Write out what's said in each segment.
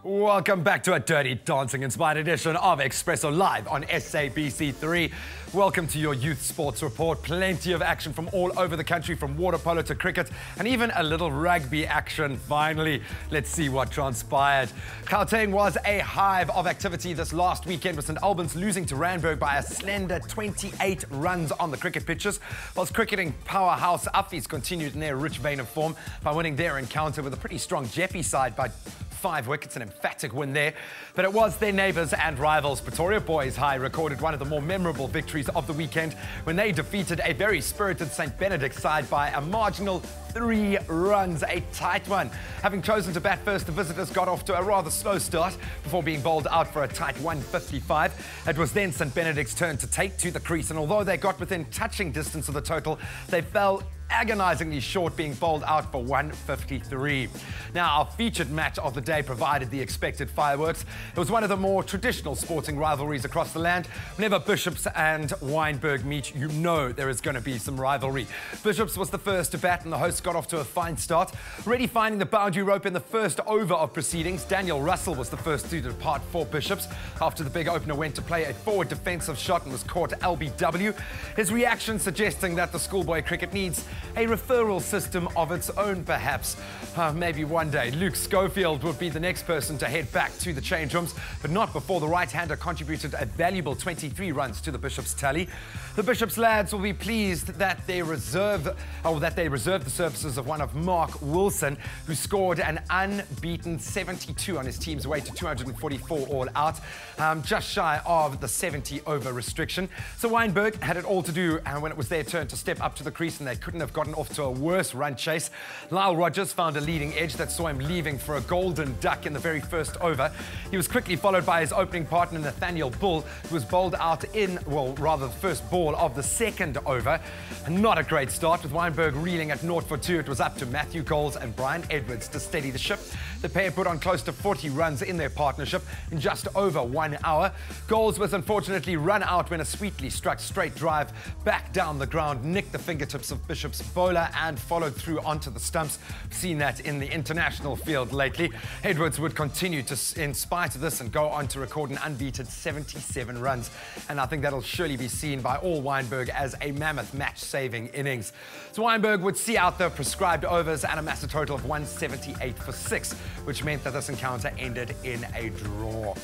Welcome back to a Dirty Dancing inspired edition of Expresso live on SABC3. Welcome to your youth sports report. Plenty of action from all over the country, from water polo to cricket and even a little rugby action. Finally, let's see what transpired. Gauteng was a hive of activity this last weekend, with St Albans losing to Randburg by a slender 28 runs on the cricket pitches, whilst cricketing powerhouse Affies continued in their rich vein of form by winning their encounter with a pretty strong Jeppe side by 5 wickets, an emphatic win there. But it was their neighbours and rivals. Pretoria Boys High recorded one of the more memorable victories of the weekend when they defeated a very spirited St Benedict side by a marginal 3 runs, a tight one. Having chosen to bat first, the visitors got off to a rather slow start before being bowled out for a tight 155. It was then St Benedict's turn to take to the crease, and although they got within touching distance of the total, they fell agonizingly short, being bowled out for 153. Now, our featured match of the day provided the expected fireworks. It was one of the more traditional sporting rivalries across the land. Whenever Bishops and Wynberg meet, you know there is going to be some rivalry. Bishops was the first to bat, and the hosts got off to a fine start. Already finding the boundary rope in the first over of proceedings, Daniel Russell was the first to depart for Bishops after the big opener went to play a forward defensive shot and was caught LBW. His reaction suggesting that the schoolboy cricket needs a referral system of its own, perhaps. Maybe one day. Luke Schofield would be the next person to head back to the change rooms, but not before the right-hander contributed a valuable 23 runs to the Bishops' tally. The Bishops lads will be pleased that they reserved the services of one of Mark Wilson, who scored an unbeaten 72 on his team's way to 244 all out, just shy of the 70 over restriction. So Wynberg had it all to do when it was their turn to step up to the crease, and they couldn't have gotten off to a worse run chase. Lyle Rogers found a leading edge that saw him leaving for a golden duck in the very first over. He was quickly followed by his opening partner Nathaniel Bull, who was bowled out in, well, rather the first ball of the second over. Not a great start, with Wynberg reeling at 0 for 2. It was up to Matthew Coles and Brian Edwards to steady the ship. The pair put on close to 40 runs in their partnership in just over 1 hour. Coles was unfortunately run out when a sweetly struck straight drive back down the ground nicked the fingertips of Bishop's bowler and followed through onto the stumps. We've seen that in the international field lately. Edwards would continue to, in spite of this, and go on to record an unbeaten 77 runs. And I think that'll surely be seen by all Wynberg as a mammoth match-saving innings. So Wynberg would see out the prescribed overs and amass a total of 178 for 6, which meant that this encounter ended in a draw.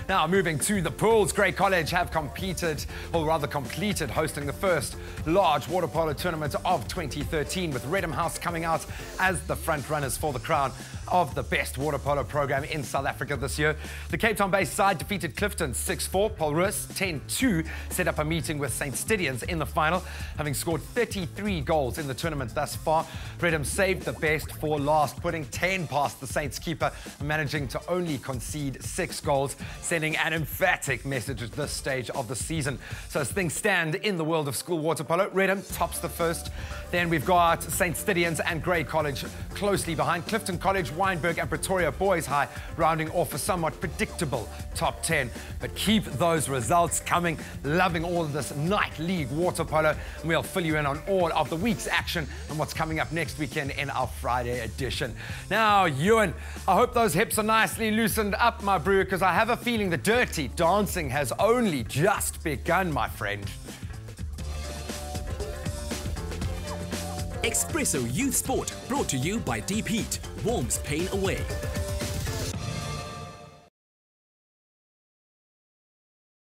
Now, moving to the pools, Grey College have completed hosting the first large water polo tournament of 2013, with Redham House coming out as the front runners for the crown of the best water polo program in South Africa this year. The Cape Town-based side defeated Clifton 6-4. Polrus 10-2 set up a meeting with St Stidians in the final, having scored 33 goals in the tournament thus far. Redham saved the best for last, putting 10 past the Saints keeper, managing to only concede 6 goals, sending an emphatic message at this stage of the season. So as things stand in the world of school water polo, Redham tops the first. Then we've got St Stidians and Grey College closely behind. Clifton College, Wynberg and Pretoria Boys High rounding off a somewhat predictable top 10. But keep those results coming. Loving all of this night league water polo, and we'll fill you in on all of the week's action and what's coming up next weekend in our Friday edition. Now, Ewan, I hope those hips are nicely loosened up, my brew, because I have a feeling the dirty dancing has only just begun, my friend. Expresso Youth Sport, brought to you by Deep Heat. Warms pain away.